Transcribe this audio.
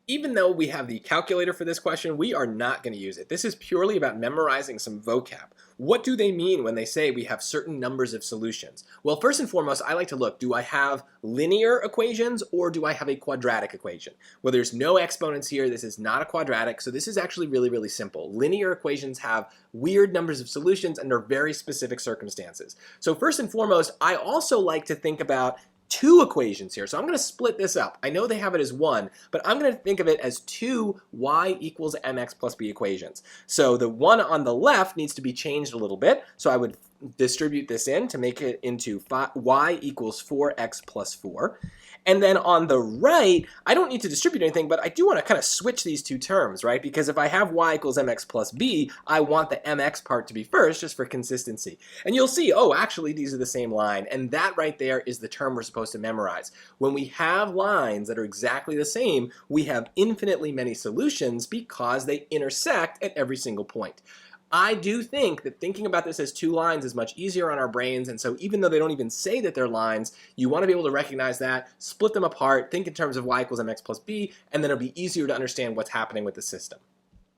Even though we have the calculator for this question, we are not going to use it. This is purely about memorizing some vocab. What do they mean when they say we have certain numbers of solutions? Well, first and foremost, I like to look, do I have linear equations or do I have a quadratic equation? Well, there's no exponents here. This is not a quadratic, so this is actually really, really simple. Linear equations have weird numbers of solutions under very specific circumstances. So first and foremost, I also like to think about two equations here. So I'm going to split this up. I know they have it as one, but I'm going to think of it as two y equals mx plus b equations. So the one on the left needs to be changed a little bit. So I would distribute this in to make it into y equals 4x plus 4. And then on the right, I don't need to distribute anything, but I do want to kind of switch these two terms, right? Because if I have y equals mx plus b, I want the mx part to be first, just for consistency. And you'll see, oh, actually, these are the same line. And that right there is the term we're supposed to memorize. When we have lines that are exactly the same, we have infinitely many solutions because they intersect at every single point. I do think that thinking about this as two lines is much easier on our brains, and so even though they don't even say that they're lines, you want to be able to recognize that, split them apart, think in terms of y equals mx plus b, and then it'll be easier to understand what's happening with the system.